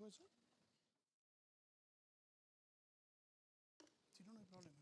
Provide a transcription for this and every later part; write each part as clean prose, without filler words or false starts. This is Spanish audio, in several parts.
puede ser? Si no, no hay problema.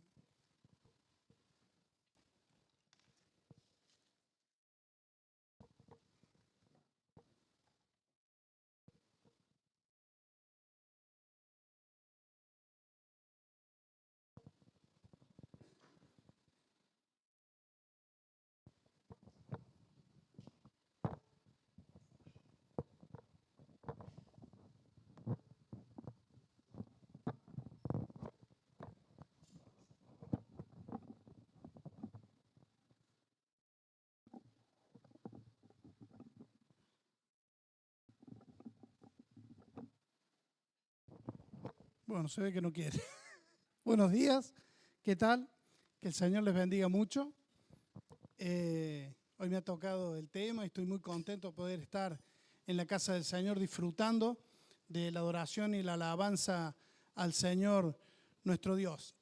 Bueno, se ve que no quiere. Buenos días, ¿qué tal? Que el Señor les bendiga mucho. Hoy me ha tocado el tema y estoy muy contento de poder estar en la casa del Señor disfrutando de la adoración y la alabanza al Señor nuestro Dios.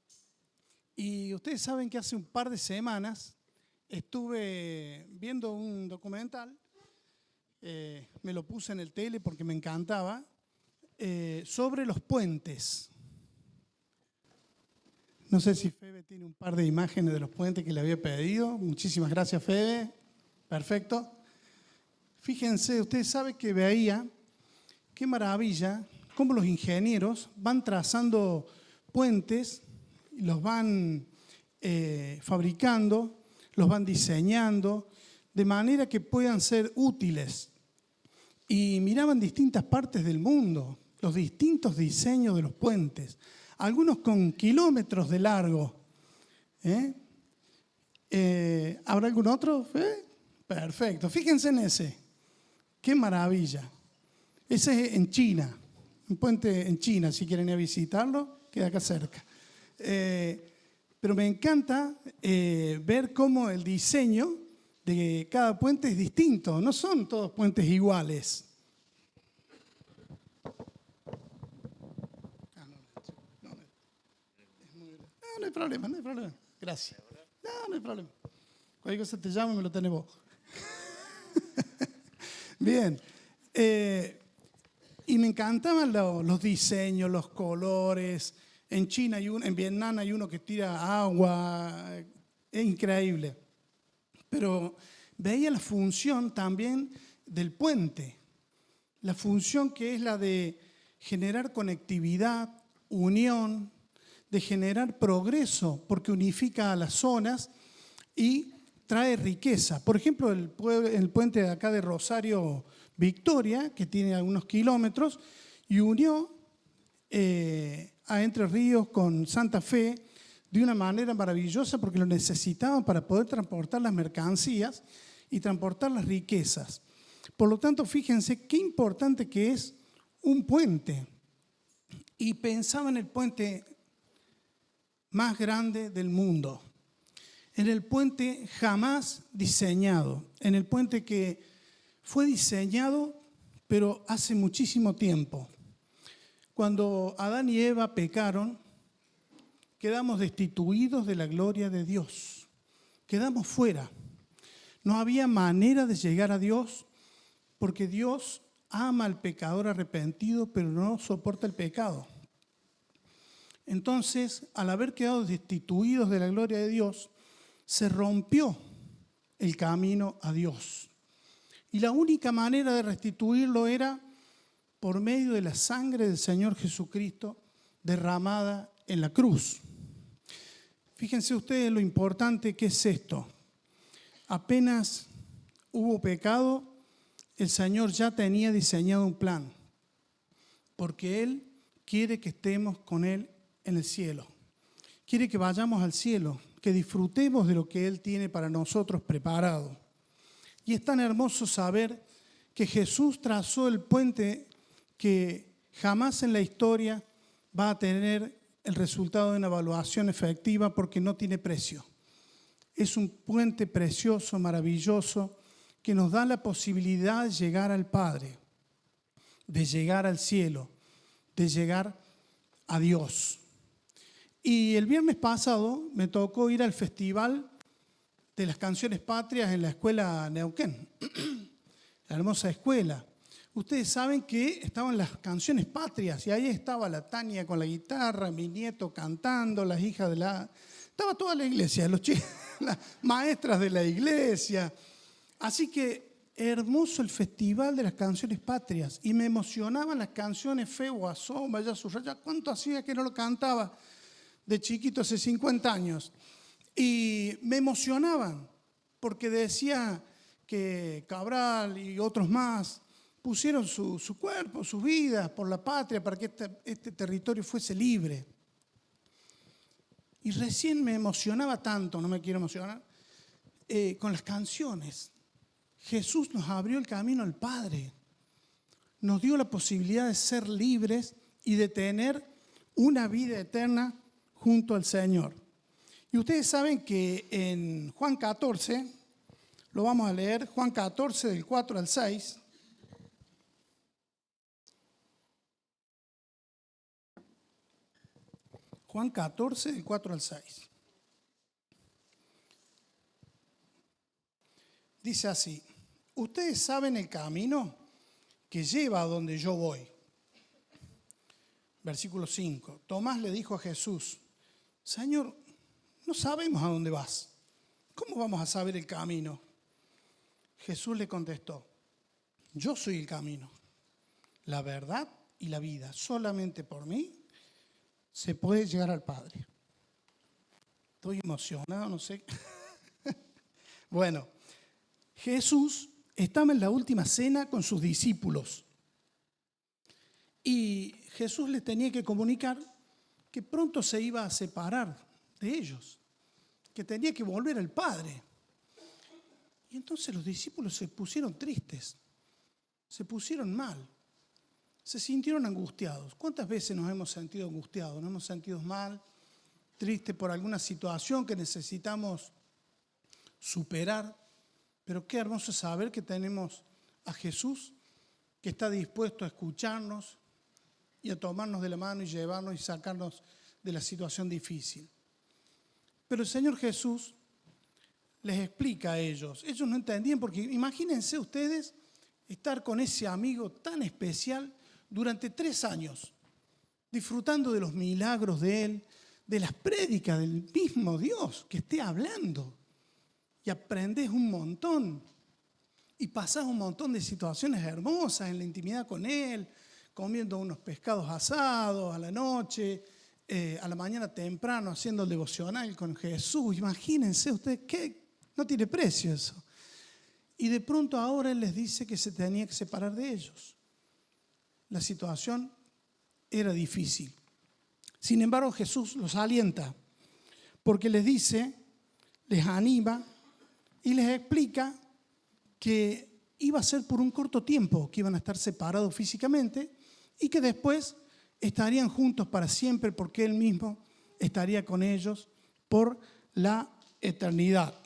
Y ustedes saben que hace un par de semanas estuve viendo un documental, me lo puse en el tele porque me encantaba, sobre los puentes. No sé si Febe tiene un par de imágenes de los puentes que le había pedido. Muchísimas gracias, Febe. Perfecto. Fíjense, ustedes saben que veía, qué maravilla, cómo los ingenieros van trazando puentes, los van fabricando, los van diseñando, de manera que puedan ser útiles. Y miraban distintas partes del mundo, los distintos diseños de los puentes, algunos con kilómetros de largo. ¿Habrá algún otro? Perfecto, fíjense en ese. ¡Qué maravilla! Ese es en China, un puente en China, si quieren ir a visitarlo, queda acá cerca. Pero me encanta ver cómo el diseño de cada puente es distinto, no son todos puentes iguales. No hay problema, no hay problema. Gracias. No hay problema. Cualquier cosa te llamo y me lo tenés vos. Bien. Y me encantaban los diseños, los colores. En China hay uno, en Vietnam hay uno que tira agua. Es increíble. Pero veía la función también del puente. La función que es la de generar conectividad, unión, de generar progreso, porque unifica a las zonas y trae riqueza. Por ejemplo, el puente de acá de Rosario Victoria, que tiene algunos kilómetros, y unió a Entre Ríos con Santa Fe de una manera maravillosa porque lo necesitaban para poder transportar las mercancías y transportar las riquezas. Por lo tanto, fíjense qué importante que es un puente. Y pensaba en el puente más grande del mundo, en el puente jamás diseñado, en el puente que fue diseñado pero hace muchísimo tiempo. Cuando Adán y Eva pecaron, quedamos destituidos de la gloria de Dios, quedamos fuera. No había manera de llegar a Dios porque Dios ama al pecador arrepentido pero no soporta el pecado. Entonces, al haber quedado destituidos de la gloria de Dios, se rompió el camino a Dios. Y la única manera de restituirlo era por medio de la sangre del Señor Jesucristo derramada en la cruz. Fíjense ustedes lo importante que es esto. Apenas hubo pecado, el Señor ya tenía diseñado un plan, porque Él quiere que estemos con Él en el cielo. Quiere que vayamos al cielo, que disfrutemos de lo que Él tiene para nosotros preparado. Y es tan hermoso saber que Jesús trazó el puente que jamás en la historia va a tener el resultado de una evaluación efectiva porque no tiene precio. Es un puente precioso, maravilloso, que nos da la posibilidad de llegar al Padre, de llegar al cielo, de llegar a Dios. Y el viernes pasado me tocó ir al Festival de las Canciones Patrias en la escuela Neuquén, la hermosa escuela. ustedes saben que estaban las canciones patrias y ahí estaba la Tania con la guitarra, mi nieto cantando, las hijas de la... Estaba toda la iglesia, las maestras de la iglesia. Así que hermoso el festival de las canciones patrias y me emocionaban las canciones Feo, Asoma, Ya Surraya. ¿Cuánto hacía que no lo cantaba de chiquito hace 50 años? Y me emocionaban porque decía que Cabral y otros más pusieron su cuerpo, sus vidas por la patria para que este territorio fuese libre. Y recién me emocionaba tanto, no me quiero emocionar, con las canciones. Jesús nos abrió el camino al Padre, nos dio la posibilidad de ser libres y de tener una vida eterna junto al Señor. Y ustedes saben que en Juan 14, lo vamos a leer, Juan 14 del 4 al 6, Juan 14, del 4 al 6. Dice así, ustedes saben el camino que lleva a donde yo voy. Versículo 5. Tomás le dijo a Jesús, Señor, no sabemos a dónde vas. ¿Cómo vamos a saber el camino? Jesús le contestó, yo soy el camino, la verdad y la vida. Solamente por mí se puede llegar al Padre. Estoy emocionado, no sé. Bueno, Jesús estaba en la última cena con sus discípulos y Jesús les tenía que comunicar que pronto se iba a separar de ellos, que tenía que volver al Padre. Y entonces los discípulos se pusieron tristes, se pusieron mal, se sintieron angustiados. ¿Cuántas veces nos hemos sentido angustiados? Nos hemos sentido mal, tristes por alguna situación que necesitamos superar. Pero qué hermoso saber que tenemos a Jesús que está dispuesto a escucharnos y a tomarnos de la mano y llevarnos y sacarnos de la situación difícil. Pero el Señor Jesús les explica a ellos. Ellos no entendían porque imagínense ustedes estar con ese amigo tan especial durante 3 años, disfrutando de los milagros de Él, de las prédicas del mismo Dios que esté hablando. Y aprendés un montón y pasás un montón de situaciones hermosas en la intimidad con Él, comiendo unos pescados asados a la noche, a la mañana temprano haciendo el devocional con Jesús. Imagínense ustedes, no tiene precio eso. Y de pronto ahora Él les dice que se tenía que separar de ellos. La situación era difícil. Sin embargo, Jesús los alienta porque les dice, les anima y les explica que iba a ser por un corto tiempo, que iban a estar separados físicamente y que después estarían juntos para siempre porque Él mismo estaría con ellos por la eternidad.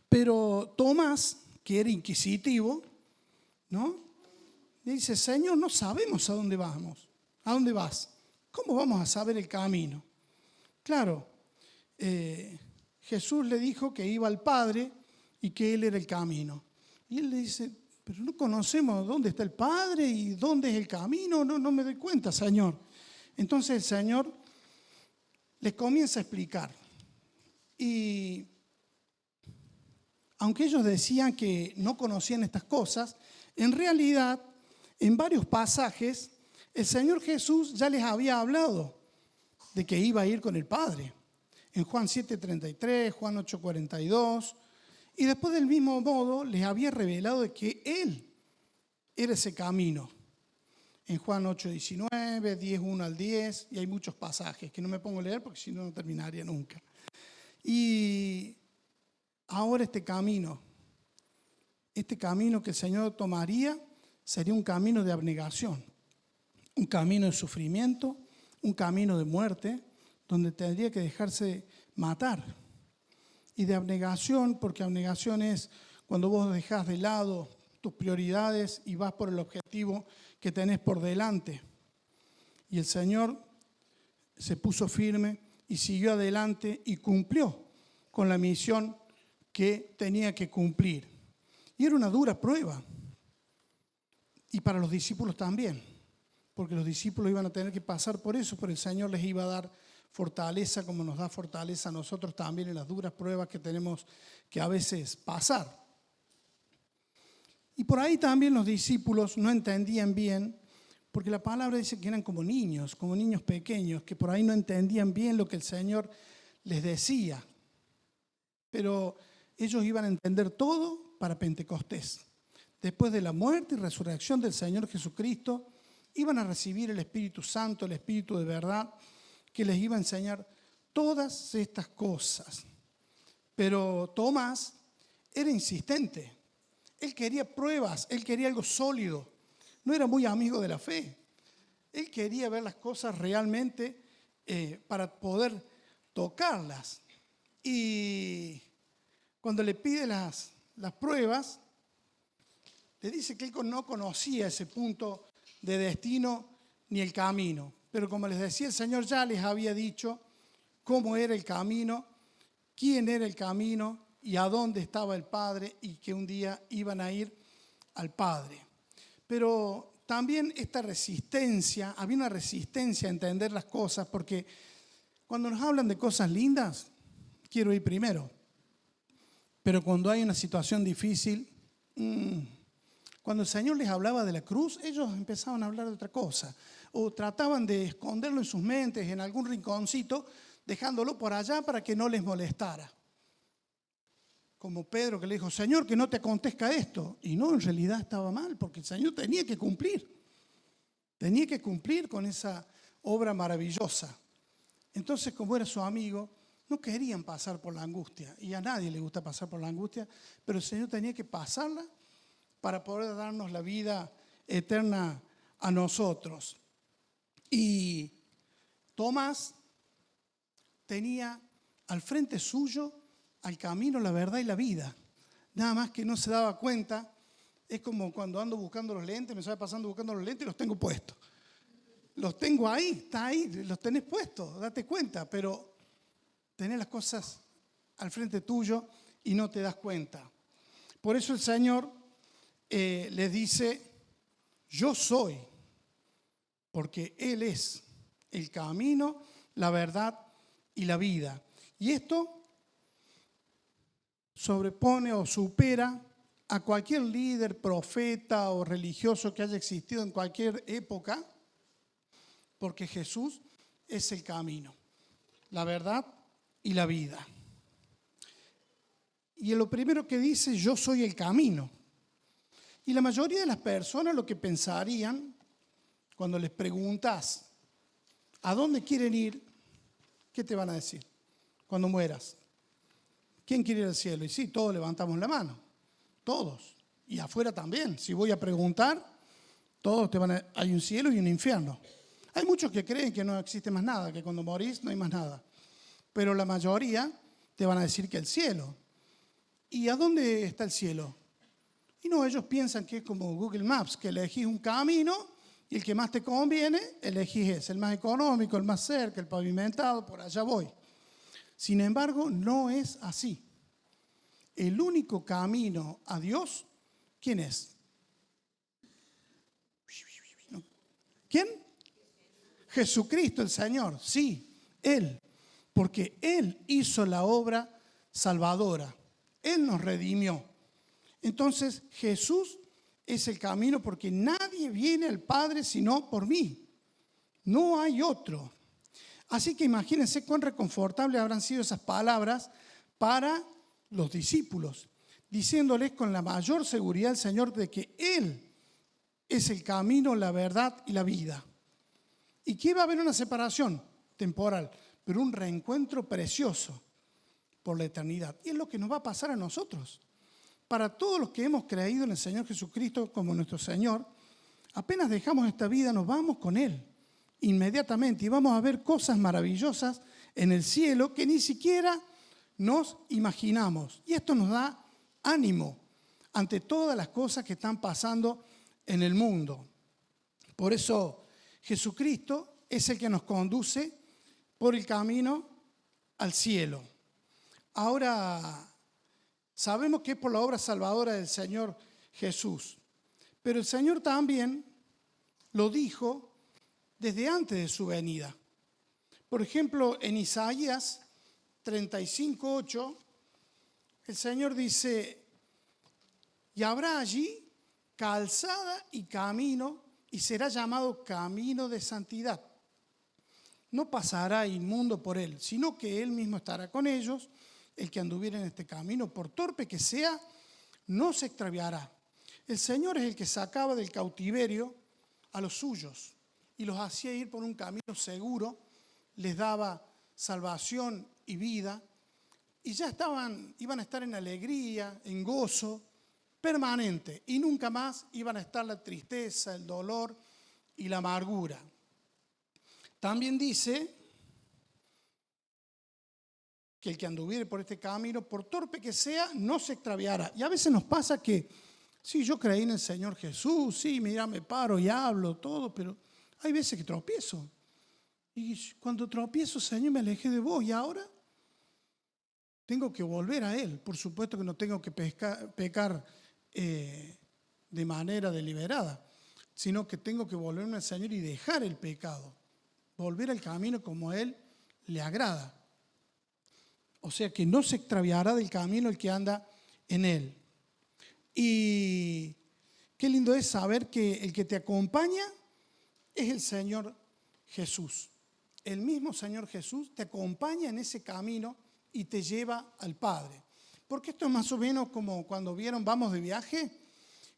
Pero Tomás, que era inquisitivo, ¿no? Le dice, Señor, no sabemos a dónde vamos. ¿A dónde vas? ¿Cómo vamos a saber el camino? Claro, Jesús le dijo que iba al Padre y que Él era el camino. Y él le dice, pero no conocemos dónde está el Padre y dónde es el camino. No me doy cuenta, Señor. Entonces el Señor les comienza a explicar. Y aunque ellos decían que no conocían estas cosas, en realidad, en varios pasajes, el Señor Jesús ya les había hablado de que iba a ir con el Padre. En Juan 7:33, Juan 8:42, y después del mismo modo les había revelado de que Él era ese camino. En Juan 8:19, 10:1 al 10, y hay muchos pasajes que no me pongo a leer porque si no, no terminaría nunca. Y ahora este camino que el Señor tomaría, sería un camino de abnegación, un camino de sufrimiento, un camino de muerte, donde tendría que dejarse matar. Y de abnegación, porque abnegación es cuando vos dejás de lado tus prioridades y vas por el objetivo que tenés por delante. Y el Señor se puso firme y siguió adelante y cumplió con la misión que tenía que cumplir. Y era una dura prueba. y para los discípulos también, porque los discípulos iban a tener que pasar por eso, pero el Señor les iba a dar fortaleza como nos da fortaleza a nosotros también en las duras pruebas que tenemos que a veces pasar. Y por ahí también los discípulos no entendían bien, porque la palabra dice que eran como niños pequeños, que por ahí no entendían bien lo que el Señor les decía. Pero ellos iban a entender todo para Pentecostés. Después de la muerte y resurrección del Señor Jesucristo, iban a recibir el Espíritu Santo, el Espíritu de verdad, que les iba a enseñar todas estas cosas. Pero Tomás era insistente. Él quería pruebas, él quería algo sólido. No era muy amigo de la fe. Él quería ver las cosas realmente para poder tocarlas. Y cuando le pide las pruebas, le dice que él no conocía ese punto de destino ni el camino. Pero como les decía, el Señor ya les había dicho cómo era el camino, quién era el camino y a dónde estaba el Padre y que un día iban a ir al Padre. Pero también esta resistencia, había una resistencia a entender las cosas, porque cuando nos hablan de cosas lindas, quiero ir primero. Pero cuando hay una situación difícil, cuando el Señor les hablaba de la cruz, ellos empezaban a hablar de otra cosa. O trataban de esconderlo en sus mentes, en algún rinconcito, dejándolo por allá para que no les molestara. Como Pedro que le dijo, Señor, que no te acontezca esto. Y no, en realidad estaba mal, porque el Señor tenía que cumplir. Tenía que cumplir con esa obra maravillosa. Entonces, como era su amigo, no querían pasar por la angustia. Y a nadie le gusta pasar por la angustia, pero el Señor tenía que pasarla para poder darnos la vida eterna a nosotros. Y Tomás tenía al frente suyo al camino, la verdad y la vida. Nada más que no se daba cuenta. Es como cuando ando buscando los lentes, me sale pasando buscando los lentes y los tengo puestos. Los tengo ahí, está ahí, los tenés puestos, date cuenta, pero tenés las cosas al frente tuyo y no te das cuenta. Por eso el Señor les dice, yo soy, porque Él es el camino, la verdad y la vida. Y esto sobrepone o supera a cualquier líder, profeta o religioso que haya existido en cualquier época, porque Jesús es el camino, la verdad y la vida. Y lo primero que dice, yo soy el camino. Y la mayoría de las personas lo que pensarían cuando les preguntas ¿a dónde quieren ir? ¿Qué te van a decir cuando mueras? ¿Quién quiere ir al cielo? Y sí, todos levantamos la mano, todos. Y afuera también. Si voy a preguntar, todos hay un cielo y un infierno. Hay muchos que creen que no existe más nada, que cuando morís no hay más nada. Pero la mayoría te van a decir que el cielo. ¿Y a dónde está el cielo? Y no, ellos piensan que es como Google Maps, que elegís un camino y el que más te conviene, elegís ese, el más económico, el más cerca, el pavimentado, por allá voy. Sin embargo, no es así. El único camino a Dios, ¿quién es? ¿Quién? Jesucristo el Señor, sí, Él. Porque Él hizo la obra salvadora. Él nos redimió. Entonces, Jesús es el camino porque nadie viene al Padre sino por mí. No hay otro. Así que imagínense cuán reconfortables habrán sido esas palabras para los discípulos, diciéndoles con la mayor seguridad al Señor de que Él es el camino, la verdad y la vida. Y que iba a haber una separación temporal, pero un reencuentro precioso por la eternidad. Y es lo que nos va a pasar a nosotros. Para todos los que hemos creído en el Señor Jesucristo como nuestro Señor, apenas dejamos esta vida, nos vamos con Él inmediatamente y vamos a ver cosas maravillosas en el cielo que ni siquiera nos imaginamos. Y esto nos da ánimo ante todas las cosas que están pasando en el mundo. Por eso Jesucristo es el que nos conduce por el camino al cielo. Ahora, sabemos que es por la obra salvadora del Señor Jesús, Pero el Señor también lo dijo desde antes de su venida. Por ejemplo, en Isaías 35:8, el Señor dice: y habrá allí calzada y camino, y será llamado camino de santidad. No pasará inmundo por él, sino que él mismo estará con ellos. El que anduviera en este camino, por torpe que sea, no se extraviará. El Señor es el que sacaba del cautiverio a los suyos y los hacía ir por un camino seguro, les daba salvación y vida, y ya iban a estar en alegría, en gozo permanente, y nunca más iban a estar la tristeza, el dolor y la amargura. También dice que el que anduviere por este camino, por torpe que sea, no se extraviará. Y a veces nos pasa que, sí, yo creí en el Señor Jesús, sí, mira, me paro y hablo, todo, pero hay veces que tropiezo. Y cuando tropiezo, Señor, me alejé de vos, y ahora tengo que volver a Él. Por supuesto que no tengo que pecar de manera deliberada, sino que tengo que volverme al Señor y dejar el pecado, volver al camino como a Él le agrada. O sea que no se extraviará del camino el que anda en Él. Y qué lindo es saber que el que te acompaña es el Señor Jesús. El mismo Señor Jesús te acompaña en ese camino y te lleva al Padre. Porque esto es más o menos como cuando vamos de viaje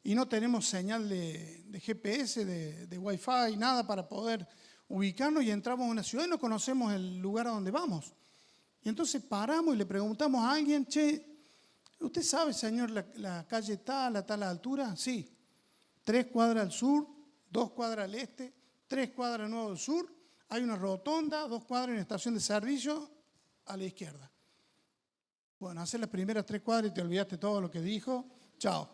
y no tenemos señal de GPS, de Wi-Fi, nada para poder ubicarnos, y entramos a una ciudad y no conocemos el lugar a donde vamos. Y entonces paramos y le preguntamos a alguien: che, ¿usted sabe, señor, la calle tal, a tal altura? Sí. 3 cuadras al sur, 2 cuadras al este, 3 cuadras nuevo al sur, hay una rotonda, 2 cuadras en una estación de servicio a la izquierda. Bueno, haces las primeras 3 cuadras y te olvidaste todo lo que dijo. Chao,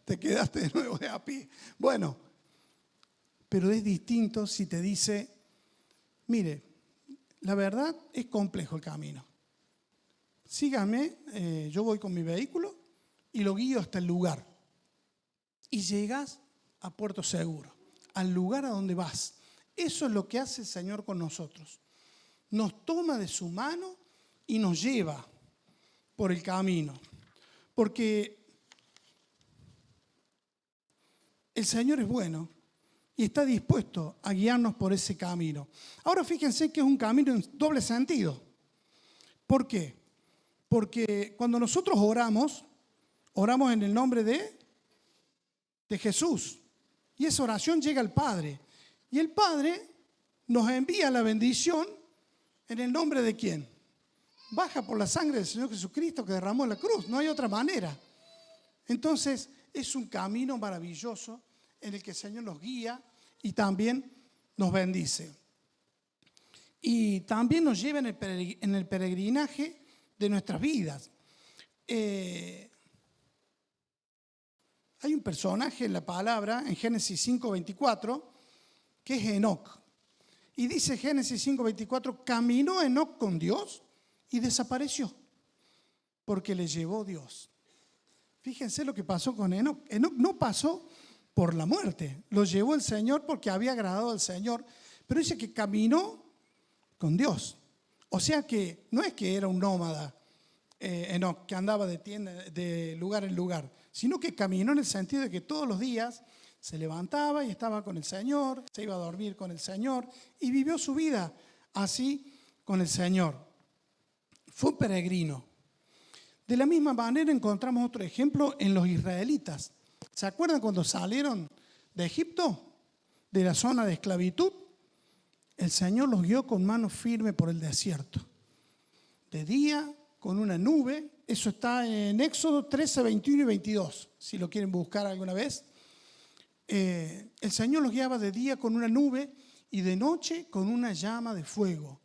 te quedaste de nuevo de a pie. Bueno, pero es distinto si te dice: mire, la verdad es complejo el camino. Sígame, yo voy con mi vehículo y lo guío hasta el lugar. Y llegas a puerto seguro, al lugar a donde vas. Eso es lo que hace el Señor con nosotros. Nos toma de su mano y nos lleva por el camino. Porque el Señor es bueno y está dispuesto a guiarnos por ese camino. Ahora fíjense que es un camino en doble sentido. ¿Por qué? Porque cuando nosotros oramos en el nombre de Jesús. Y esa oración llega al Padre. Y el Padre nos envía la bendición en el nombre de ¿quién? Baja por la sangre del Señor Jesucristo que derramó en la cruz. No hay otra manera. Entonces es un camino maravilloso en el que el Señor nos guía y también nos bendice. Y también nos lleva en el peregrinaje de nuestras vidas. Hay un personaje en la palabra, en Génesis 5:24, que es Enoc. Y dice Génesis 5:24, caminó Enoc con Dios y desapareció, porque le llevó Dios. Fíjense lo que pasó con Enoc. Enoc no pasó por la muerte, lo llevó el Señor porque había agradado al Señor, pero dice que caminó con Dios. O sea que no es que era un nómada, Enoc, que andaba de lugar en lugar, sino que caminó en el sentido de que todos los días se levantaba y estaba con el Señor, se iba a dormir con el Señor y vivió su vida así con el Señor. Fue un peregrino. De la misma manera encontramos otro ejemplo en los israelitas. ¿Se acuerdan cuando salieron de Egipto, de la zona de esclavitud? El Señor los guió con mano firme por el desierto. De día, con una nube. Eso está en Éxodo 13, 21 y 22, si lo quieren buscar alguna vez. El Señor los guiaba de día con una nube y de noche con una llama de fuego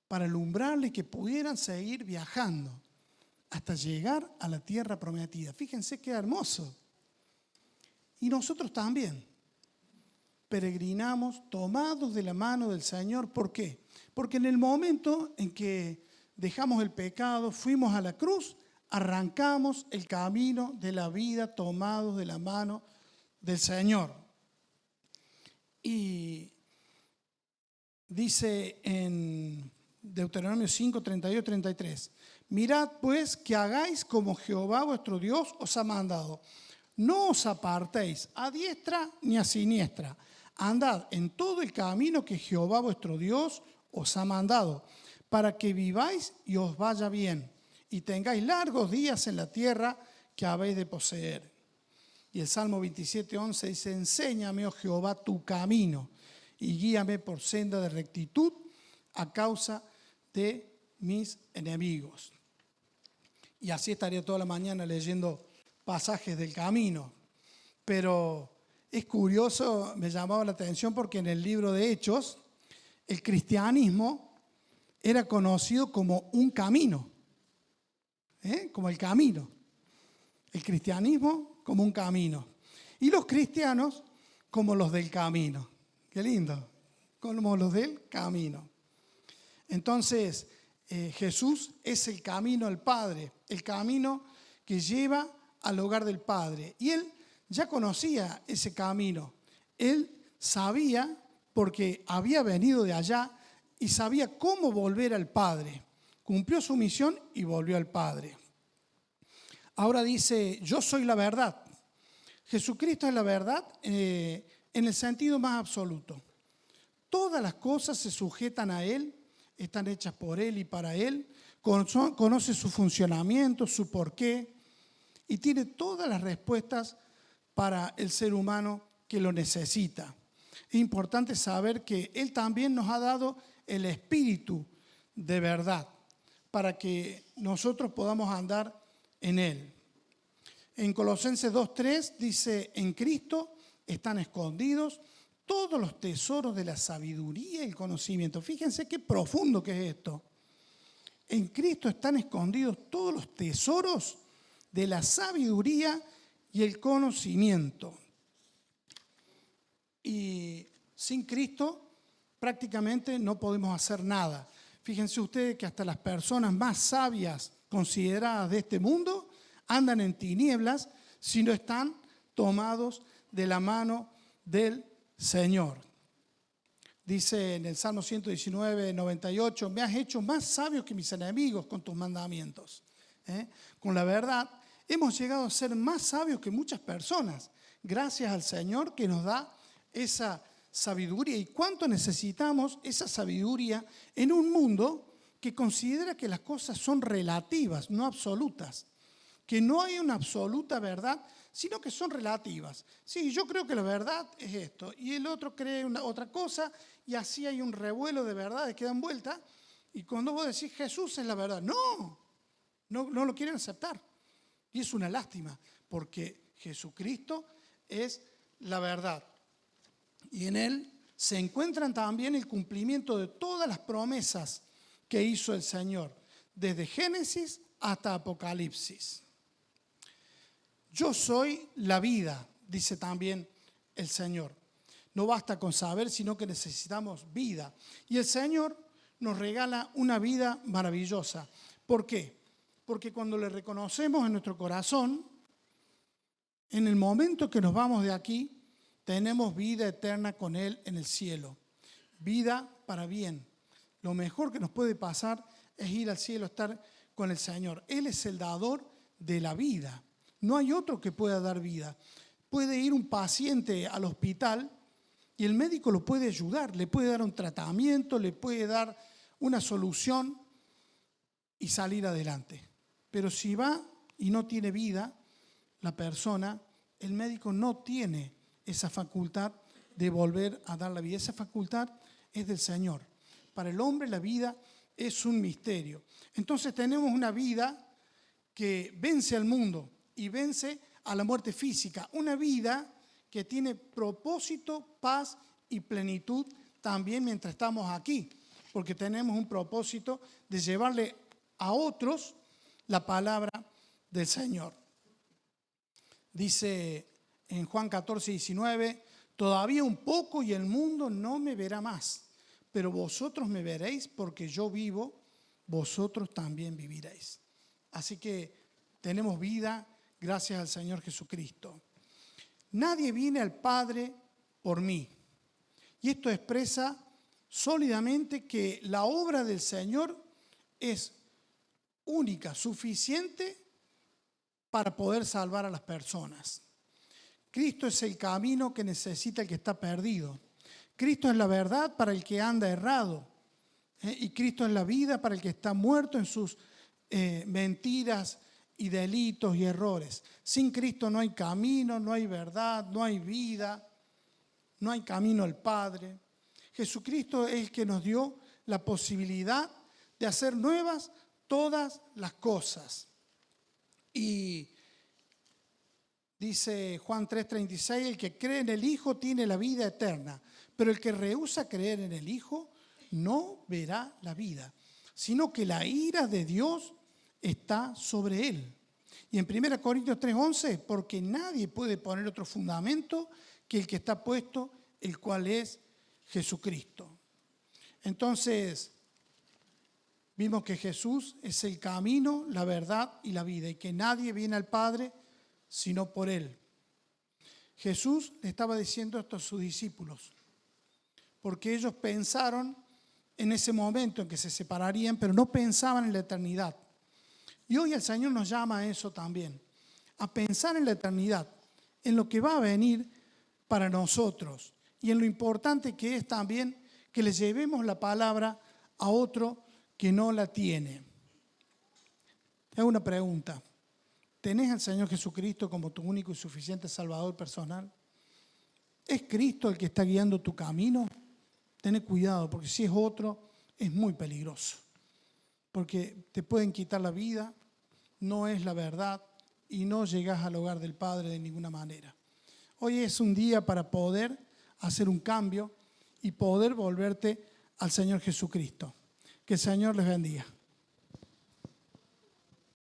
para alumbrarles que pudieran seguir viajando hasta llegar a la tierra prometida. Fíjense qué hermoso. Y nosotros también peregrinamos tomados de la mano del Señor. ¿Por qué? Porque en el momento en que dejamos el pecado, fuimos a la cruz, arrancamos el camino de la vida tomados de la mano del Señor. Y dice en Deuteronomio 5, 32, 33, mirad pues que hagáis como Jehová vuestro Dios os ha mandado. No os apartéis a diestra ni a siniestra. Andad en todo el camino que Jehová vuestro Dios os ha mandado, para que viváis y os vaya bien, y tengáis largos días en la tierra que habéis de poseer. Y el Salmo 27, 11 dice, enséñame, oh Jehová, tu camino, y guíame por senda de rectitud a causa de mis enemigos. Y así estaría toda la mañana leyendo pasajes del camino. Pero es curioso, me llamaba la atención porque en el libro de Hechos, el cristianismo era conocido como un camino, como el camino. El cristianismo como un camino. Y los cristianos como los del camino. Qué lindo, como los del camino. Entonces, Jesús es el camino al Padre, el camino que lleva al hogar del Padre. Y él ya conocía ese camino. Él sabía, porque había venido de allá, y sabía cómo volver al Padre. Cumplió su misión y volvió al Padre. Ahora dice, yo soy la verdad. Jesucristo es la verdad en el sentido más absoluto. Todas las cosas se sujetan a Él, están hechas por Él y para Él, conoce su funcionamiento, su porqué, y tiene todas las respuestas para el ser humano que lo necesita. Es importante saber que Él también nos ha dado el Espíritu de verdad, para que nosotros podamos andar en Él. En Colosenses 2:3 dice, en Cristo están escondidos todos los tesoros de la sabiduría y el conocimiento. Fíjense qué profundo que es esto. En Cristo están escondidos todos los tesoros de la sabiduría y el conocimiento. Y sin Cristo prácticamente no podemos hacer nada. Fíjense ustedes que hasta las personas más sabias consideradas de este mundo andan en tinieblas si no están tomados de la mano del Señor. Dice en el Salmo 119, 98, me has hecho más sabio que mis enemigos con tus mandamientos. Con la verdad, hemos llegado a ser más sabios que muchas personas, gracias al Señor que nos da esa sabiduría. ¿Y cuánto necesitamos esa sabiduría en un mundo que considera que las cosas son relativas, no absolutas? Que no hay una absoluta verdad, sino que son relativas. Sí, yo creo que la verdad es esto, y el otro cree otra cosa, y así hay un revuelo de verdades que dan vuelta, y cuando vos decís Jesús es la verdad, no lo quieren aceptar. Y es una lástima, porque Jesucristo es la verdad. Y en Él se encuentran también el cumplimiento de todas las promesas que hizo el Señor, desde Génesis hasta Apocalipsis. Yo soy la vida, dice también el Señor. No basta con saber, sino que necesitamos vida. Y el Señor nos regala una vida maravillosa. ¿Por qué? Porque cuando le reconocemos en nuestro corazón, en el momento que nos vamos de aquí, tenemos vida eterna con Él en el cielo. Vida para bien. Lo mejor que nos puede pasar es ir al cielo, estar con el Señor. Él es el dador de la vida. No hay otro que pueda dar vida. Puede ir un paciente al hospital y el médico lo puede ayudar, le puede dar un tratamiento, le puede dar una solución y salir adelante. Pero si va y no tiene vida, la persona, el médico no tiene esa facultad de volver a dar la vida. Esa facultad es del Señor. Para el hombre la vida es un misterio. Entonces tenemos una vida que vence al mundo y vence a la muerte física. Una vida que tiene propósito, paz y plenitud también mientras estamos aquí. Porque tenemos un propósito de llevarle a otros la palabra del Señor. Dice en Juan 14, 19, todavía un poco y el mundo no me verá más, pero vosotros me veréis porque yo vivo, vosotros también viviréis. Así que tenemos vida gracias al Señor Jesucristo. nadie viene al Padre por mí. Y esto expresa sólidamente que la obra del Señor es única, suficiente para poder salvar a las personas. Cristo es el camino que necesita el que está perdido. Cristo es la verdad para el que anda errado. Y Cristo es la vida para el que está muerto en sus mentiras y delitos y errores. Sin Cristo no hay camino, no hay verdad, no hay vida, no hay camino al Padre. Jesucristo es el que nos dio la posibilidad de hacer nuevas todas las cosas. Y dice Juan 3:36, el que cree en el Hijo tiene la vida eterna, pero el que rehúsa creer en el Hijo no verá la vida, sino que la ira de Dios está sobre él. Y en 1 Corintios 3:11, porque nadie puede poner otro fundamento que el que está puesto, el cual es Jesucristo. Entonces, vimos que Jesús es el camino, la verdad y la vida, y que nadie viene al Padre sino por Él. Jesús le estaba diciendo esto a sus discípulos, porque ellos pensaron en ese momento en que se separarían, pero no pensaban en la eternidad. Y hoy el Señor nos llama a eso también, a pensar en la eternidad, en lo que va a venir para nosotros y en lo importante que es también que le llevemos la palabra a otro que no la tiene. Te hago una pregunta. ¿Tenés al Señor Jesucristo como tu único y suficiente Salvador personal? ¿Es Cristo el que está guiando tu camino? Ten cuidado, porque si es otro, es muy peligroso. Porque te pueden quitar la vida, no es la verdad y no llegás al hogar del Padre de ninguna manera. Hoy es un día para poder hacer un cambio y poder volverte al Señor Jesucristo. Que el Señor les bendiga.